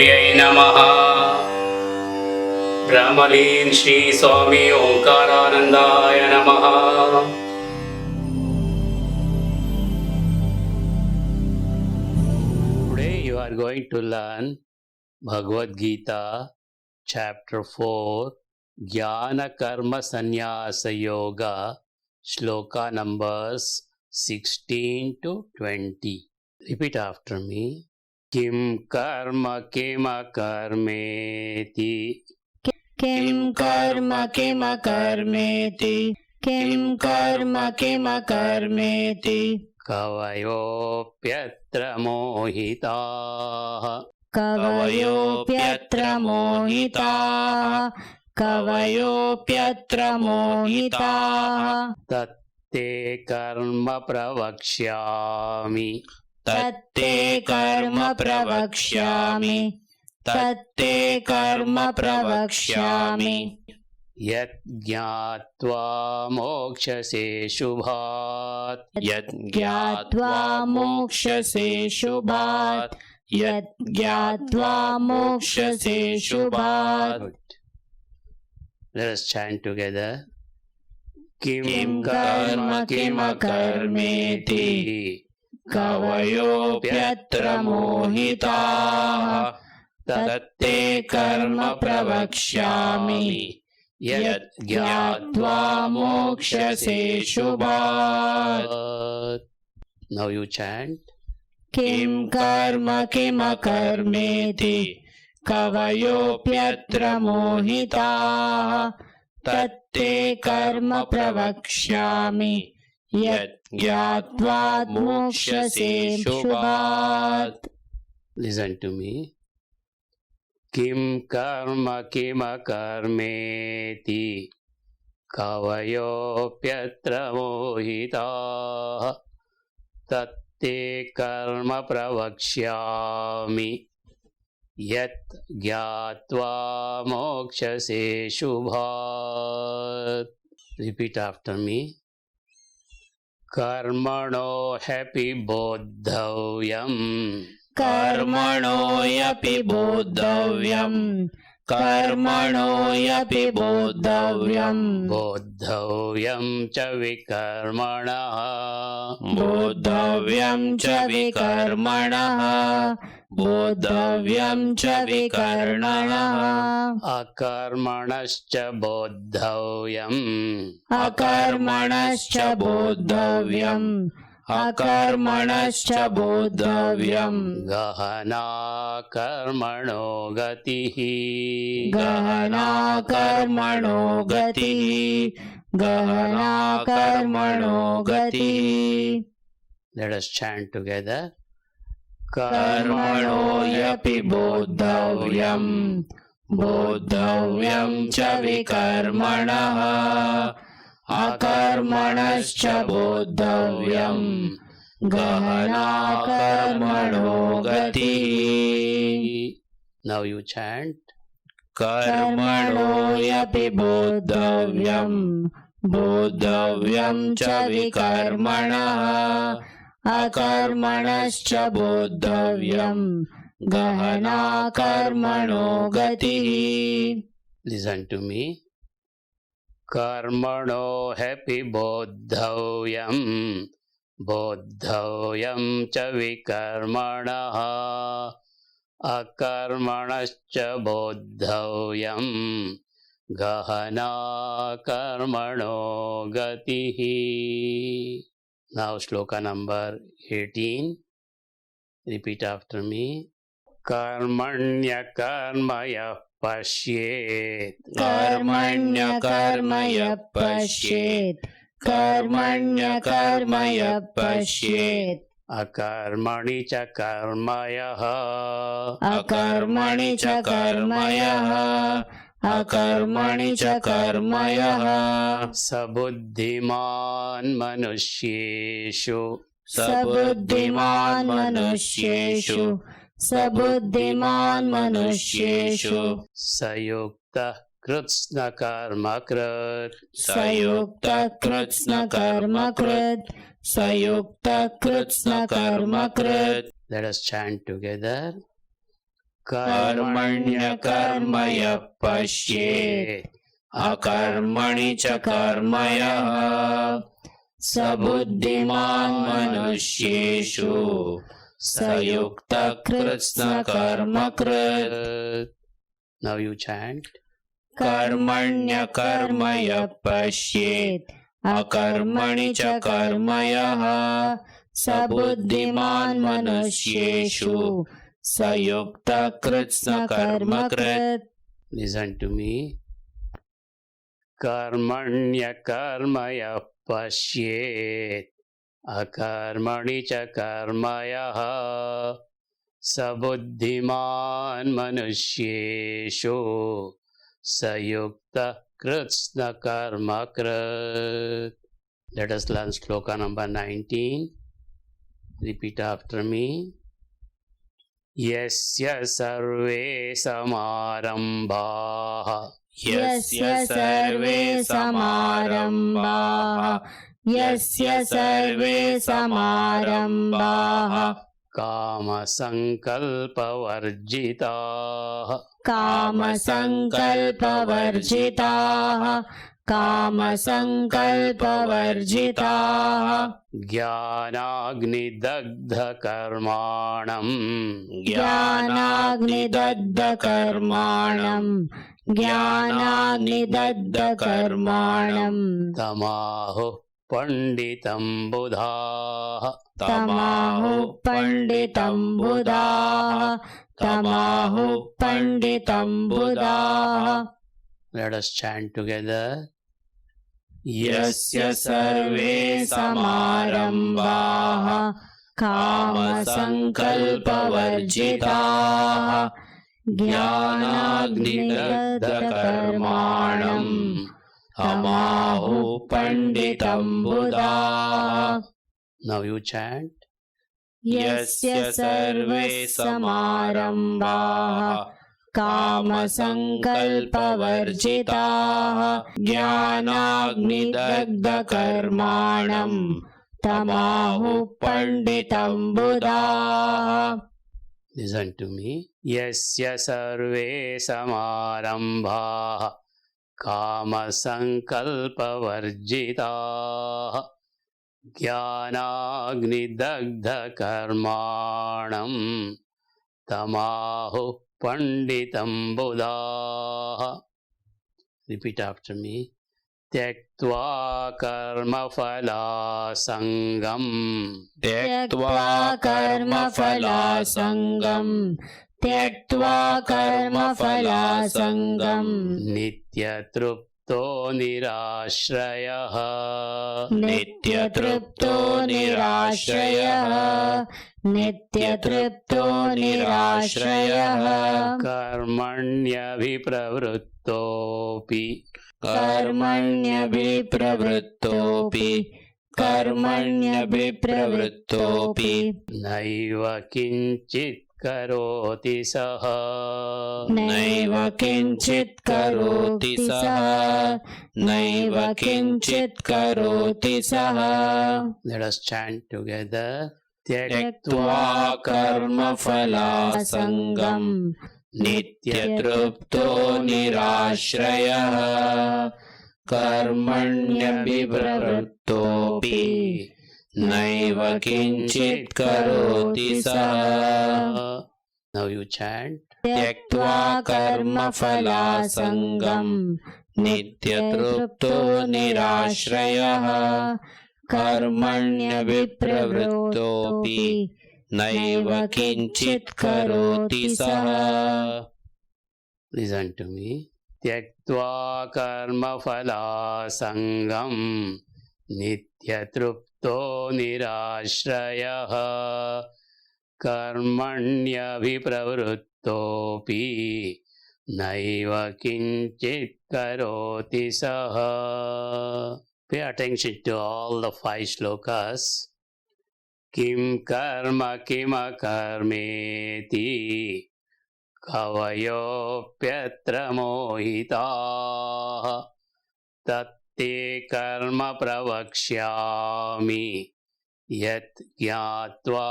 देव्यै नमः। ब्रह्मलीन श्री स्वामी ओंकारानंदाय नमः। Today you are going to learn Bhagavad Gita chapter 4 Jnana Karma Sannyasa Yoga shloka numbers 16 to 20. Repeat after me. Kim karma karmeti. किं कर्म कर्मेति किं कर्म कर्मेति कवयोऽप्यत्र मोहिताः कवयोऽप्यत्र मोहिताः तत्ते कर्म प्रवक्ष्यामि तत्ते कर्म प्रवक्ष्यामि यत् ज्ञात्वा मोक्षसे शुभात् यज्ञात्वा मोक्षसे शुभात् Let us chant together. किं कर्म कर्मेति कवयोऽप्यत्र मोहिताः तत्ते कर्म प्रवक्ष्यामि यत् ज्ञात्वा मोक्षसे शुभात् Now you chant. किं कर्म कर्मेति कवयोऽप्यत्र मोहिताः तत्ते कर्म प्रवक्ष्यामि यत् ज्ञात्वा मोक्षसे शुभात् Listen to me. किं कर्म कर्मेति कवयोऽप्यत्र मोहिताः तत्ते कर्म प्रवक्ष्यामि यत् ज्ञात्वा मोक्षसे शुभात्. Repeat after me. कर्मणो ह्यपि बोद्धव्यम् कर्मणोऽपि बोद्धव्यम् बोद्धव्यं च विकर्मणः अकर्मणश्च बोद्धव्यम् गहना कर्मणो गतिः Let us chant together. कर्मणोऽपि बोद्धव्यं च विकर्मणः अकर्मणश्च बोद्धव्यम् गहना कर्मणो गतिः. Now you chant. कर्मणोऽपि बोद्धव्यं च विकर्मणः अकर्मणश्च बोद्धव्यम् गहना कर्मणो गतिः. Listen to me. कर्मणो ह्यपि बोद्धव्यं च विकर्मणः अकर्मणश्च बोद्धव्यं गहना कर्मणो गतिः. Now shloka number 18. Repeat after me. कर्मण्यकर्मयः पश्येत् अकर्मणि च कर्मयः सबुद्धिमान् मनुष्येषु सयुक्तः कृत्स्नकर्मकृत् Let us chant together. कर्मण्यकर्म यः पश्येत् अकर्मणि च कर्म यः स बुद्धिमान् मनुष्येषु स युक्तः कृत्स्नकर्मकृत्. Now you chant. कर्मण्यकर्म यः पश्येत् अकर्मणि च कर्म यः स बुद्धिमान् मनुष्येषु स युक्तः कृत्स्नकर्मकृत्. Listen to me. Karmanya karmaya pashyet akarmani cha karmaya sabuddhiman manusyeshu sayukta kritsna karmakrit. Let us learn sloka number 19. Repeat after me. Yasya sarve samarambah यस्य सर्वे समारम्भाः यस्य सर्वे समारम्भाः कामसङ्कल्पवर्जिताः कामसङ्कल्पवर्जिताः कामसङ्कल्पवर्जिताः ज्ञानाग्निदग्धकर्माणम् ज्ञानाग्निदग्धकर्माणम् ज्ञानाग्निदग्धकर्माणम् तमाहुः पण्डितं बुधाः तमाहुः पण्डितं बुधाः तमाहुः पण्डितं बुधाः. Let us chant together. यस्य सर्वे समारम्भाः कामसङ्कल्पवर्जिताः ज्ञानाग्निदग्धकर्माणम् तमाहुः पण्डितं बुधाः. Now you chant. यस्य सर्वे समारम्भाः कामसङ्कल्पवर्जिताः ज्ञानाग्निदग्धकर्माणम् तमाहुः पण्डितं बुधाः. Listen to me. Yasya sarve samarambhaः कामसङ्कल्पवर्जिताः ज्ञानाग्निदग्धकर्माणम् तमाहुः पण्डितं बुधाः. Repeat after me. त्यक्त्वा कर्मफलासङ्गम् त्यक्त्वा कर्मफलासङ्गम् त्यक्त्वा कर्मफलासङ्गम् नित्यतृप्तो निराश्रयः नित्यतृप्तो निराश्रयः नित्यतृप्तो निराश्रयः कर्मण्यभिप्रवृत्तोऽपि कर्मण्यभिप्रवृत्तोऽपि कर्मण्यभिप्रवृत्तोऽपि नैव किञ्चित् करोति सः नैव किञ्चित् करोति सः नैव किञ्चित् करोति सः. Let us chant together. त्यक्त्वा कर्मफलासङ्गम् नित्यतृप्तो निराश्रयः कर्मण्यभिप्रवृत्तोऽपि नैव किञ्चित् करोति सः. Now you chant. त्यक्त्वा कर्मफलासङ्गम् नित्यतृप्तो निराश्रयः कर्मण्यभिप्रवृत्तोऽपि नैव किञ्चित् करोति सः. Listen to me. त्यक्त्वा कर्मफलासङ्गम् नित्यतृप्तो निराश्रयः कर्मण्यभिप्रवृत्तोऽपि नैव किञ्चित् करोति सः. Pay attention to all the 5 shlokas. किं कर्म किमकर्मेति कवयोऽप्यत्र मोहिताः तत्ते कर्म प्रवक्ष्यामि यत् ज्ञात्वा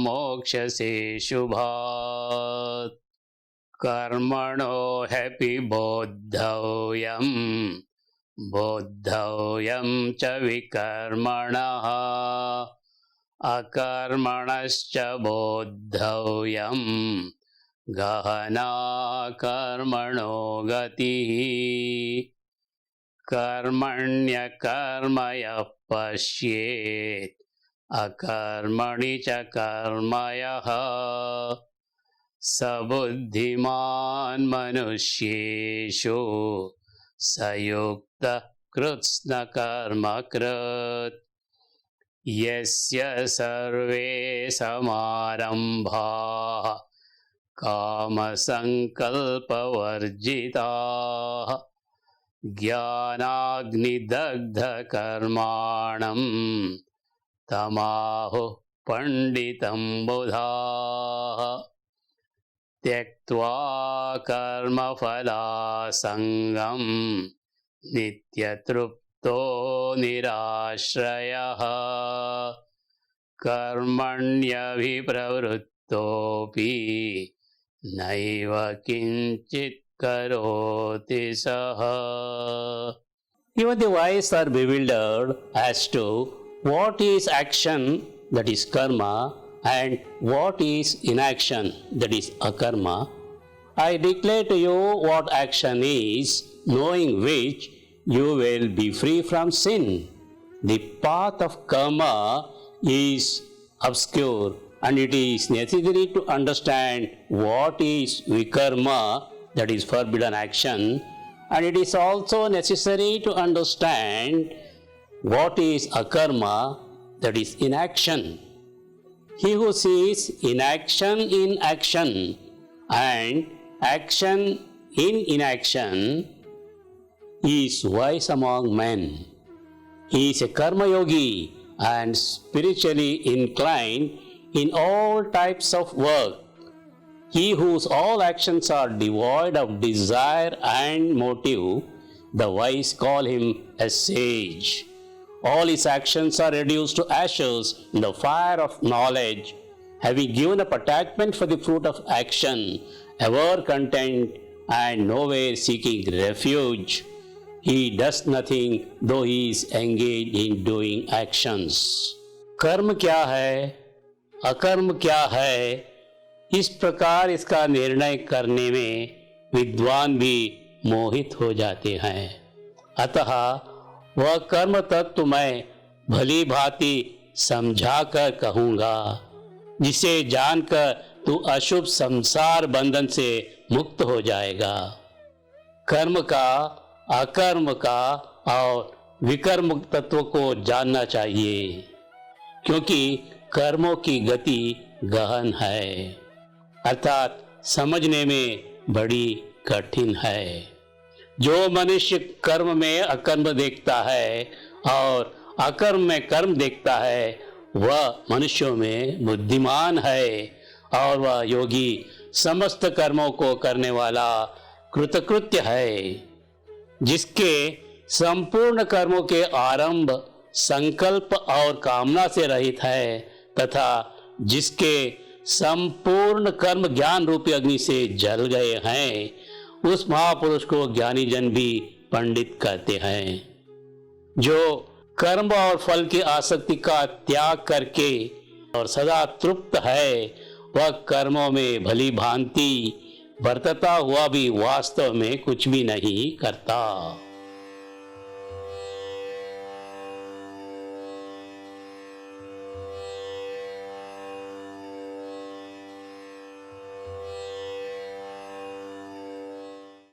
मोक्षसे शुभात्. कर्मणो ह्यपि बोद्धव्यं च विकर्मणः अकर्मणश्च बोद्धव्यं गहना कर्मणो गतिः कर्मण्यकर्म यः पश्येत् अकर्मणि च कर्म यः स बुद्धिमान् मनुष्येषु स युक्तः कृत्स्नकर्मकृत् यस्य सर्वे समारम्भाः कामसङ्कल्पवर्जिताः ज्ञानाग्निदग्धकर्माणं तमाहुः पंडितं बुधाः त्यक्त्वा कर्मफलासङ्गं नित्यतृप्तो निराश्रयः कर्मण्यभिप्रवृत्तोऽपि नैव किञ्चित् करोति सः. Even the wise are bewildered as to what is action, that is karma, and what is inaction, that is akarma. I declare to you what action is, knowing which you will be free from sin. The path of karma is obscure, and it is necessary to understand what is vikarma, that is forbidden action, and it is also necessary to understand what is akarma, that is inaction. He who sees inaction in action and action in inaction is wise among men. He is a karma yogi and spiritually inclined in all types of work. He whose all actions are devoid of desire and motive, the wise call him a sage. All his actions are reduced to ashes in the fire of knowledge. Having given up attachment for the fruit of action, ever content and nowhere seeking refuge, he does nothing though he is engaged in doing actions. कर्म क्या है, अकर्म क्या है, इस प्रकार इसका निर्णय करने में विद्वान भी मोहित हो जाते हैं. अतः वह कर्म तत्व मैं भली भांति समझाकर कहूँगा, जिसे जानकर तू अशुभ संसार बंधन से मुक्त हो जाएगा. कर्म का, अकर्म का और विकर्म तत्व को जानना चाहिए, क्योंकि कर्मों की गति गहन है, अर्थात समझने में बड़ी कठिन है. जो मनुष्य कर्म में अकर्म देखता है और अकर्म में कर्म देखता है, वह मनुष्यों में बुद्धिमान है और वह योगी समस्त कर्मों को करने वाला कृतकृत्य है. जिसके संपूर्ण कर्मों के आरंभ संकल्प और कामना से रहित है तथा जिसके संपूर्ण कर्म ज्ञान रूपी अग्नि से जल गए हैं, उस महापुरुष को ज्ञानी जन भी पंडित कहते हैं. जो कर्म और फल की आसक्ति का त्याग करके और सदा तृप्त है, वह कर्मों में भली भांति बरतता हुआ भी वास्तव में कुछ भी नहीं करता.